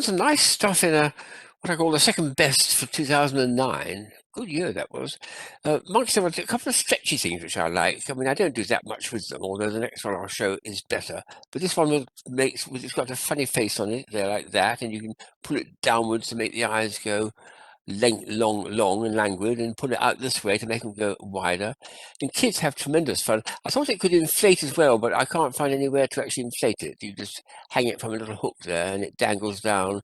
found some nice stuff in what I call the second best for 2009. Good year that was. Amongst them, a couple of stretchy things which I like. I mean, I don't do that much with them, although the next one I'll show is better. But this one it's got a funny face on it. They're like that, and you can pull it downwards to make the eyes go long and languid, and pull it out this way to make them go wider. And kids have tremendous fun. I thought it could inflate as well, but I can't find anywhere to actually inflate it. You just hang it from a little hook there, and it dangles down.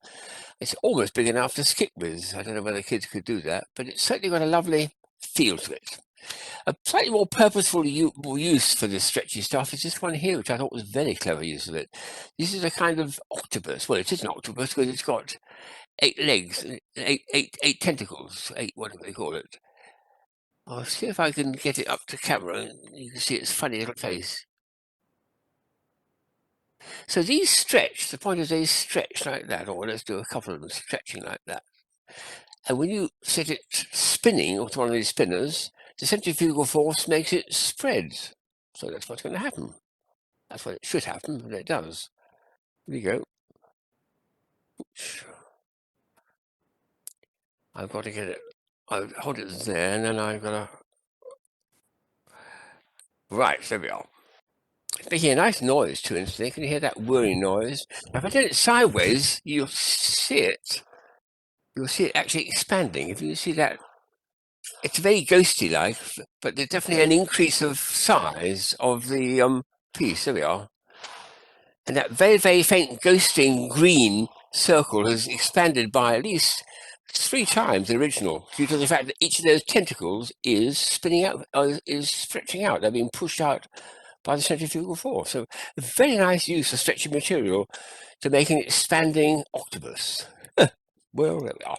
It's almost big enough to skip with. I don't know whether kids could do that, but it's certainly got a lovely feel to it. A slightly more purposeful use for this stretchy stuff is this one here, which I thought was very clever use of it. This is a kind of octopus. Well, it is an octopus because it's got 8 legs, eight tentacles, what do they call it? I'll see if I can get it up to camera. You can see its funny little face. So these stretch, the point is they stretch like that, or let's do a couple of them stretching like that. And when you set it spinning onto one of these spinners, the centrifugal force makes it spread. So that's what's going to happen. That's what it should happen, but it does. There you go. Oops. I've got to get it. I'll hold it there, and then I've got to... Right, there we are. It's making a nice noise too, instantly. Can you hear that whirring noise? Now, if I turn it sideways, you'll see it. You'll see it actually expanding. If you see that, it's very ghosty-like, but there's definitely an increase of size of the piece. There we are. And that very faint ghosting green circle has expanded by at least 3 times the original, due to the fact that each of those tentacles is spinning out, is stretching out. They're being pushed out by the centrifugal force. So a very nice use of stretchy material to make an expanding octopus. Well, there we are.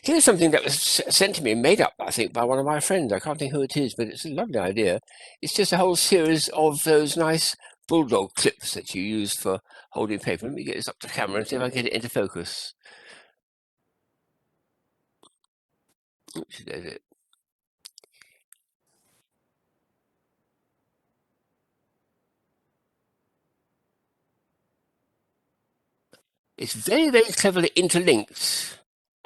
Here's something that was sent to me, made up, I think, by one of my friends. I can't think who it is, but it's a lovely idea. It's just a whole series of those nice Bulldog Clips that you use for holding paper. Let me get this up to camera and see if I can get it into focus. Oops, there's it. It's very cleverly interlinked.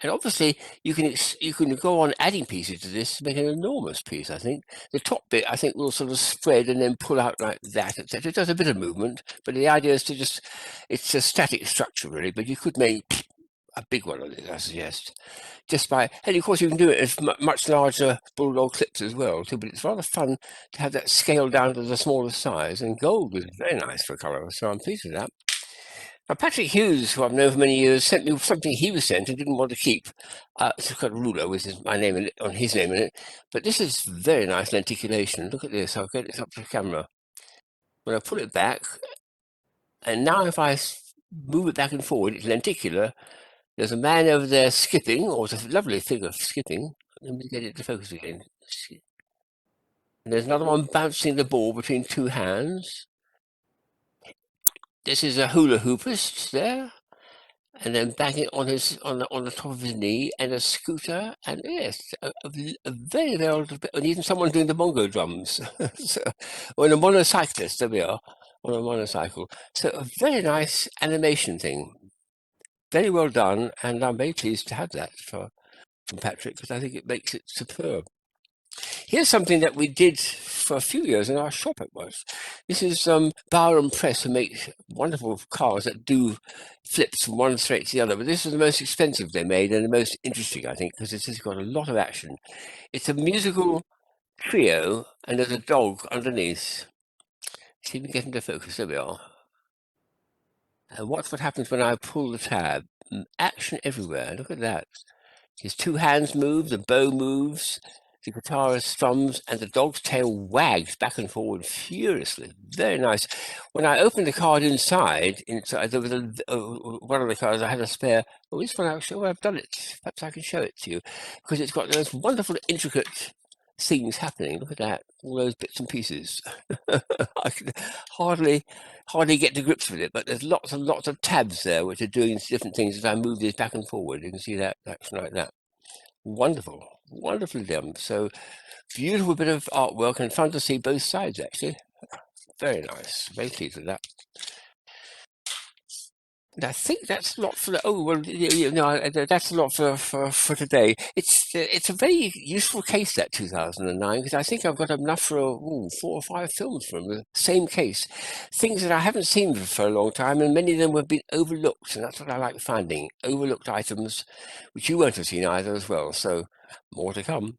And obviously, you can go on adding pieces to this to make an enormous piece, I think. The top bit, I think, will sort of spread and then pull out like that, etc. It does a bit of movement, but the idea is to just, it's a static structure, really, but you could make a big one of it, I suggest. Just by, and of course, you can do it as much larger Bulldog Clips as well, too, but it's rather fun to have that scaled down to the smaller size, and gold is very nice for colour, so I'm pleased with that. Now, Patrick Hughes, who I've known for many years, sent me something he was sent and didn't want to keep. It's got a ruler with my name in it, on his name in it. But this is very nice lenticulation. Look at this. I'll get this up to the camera. When I pull it back, and now if I move it back and forward, it's lenticular. There's a man over there skipping, or it's a lovely figure skipping. Let me get it to focus again. And there's another one bouncing the ball between 2 hands. This is a hula hoopist there. And then banging on the top of his knee, and a scooter, and yes, a very old bit, and even someone doing the bongo drums, so, or a monocyclist. There we are, on a motorcycle. So a very nice animation thing, very well done, and I'm very pleased to have that from Patrick, because I think it makes it superb. Here's something that we did for a few years in our shop. It was. This is Bar and Press, who make wonderful cars that do flips from one straight to the other. But this is the most expensive they made and the most interesting, I think, because it has got a lot of action. It's a musical trio, and there's a dog underneath. See if we can get into focus. There we are. And watch what happens when I pull the tab. Action everywhere. Look at that. His 2 hands move, the bow moves, the guitarist strums, and the dog's tail wags back and forward furiously. Very nice. When I opened the card inside there was one of the cards I had a spare. Well, this one, actually, I've done it. Perhaps I can show it to you, because it's got those wonderful, intricate things happening. Look at that, all those bits and pieces. I can hardly get to grips with it, but there's lots and lots of tabs there which are doing different things as I move these back and forward. You can see that action like that. Wonderfully done. So beautiful bit of artwork, and fun to see both sides, actually. Very nice. Very pleased with that. I think that's a lot for the. Oh well, no, that's a lot for today. It's a very useful case, that 2009, because I think I've got enough for 4 or 5 films from the same case, things that I haven't seen for a long time, and many of them have been overlooked, and that's what I like finding, overlooked items, which you won't have seen either as well. So more to come.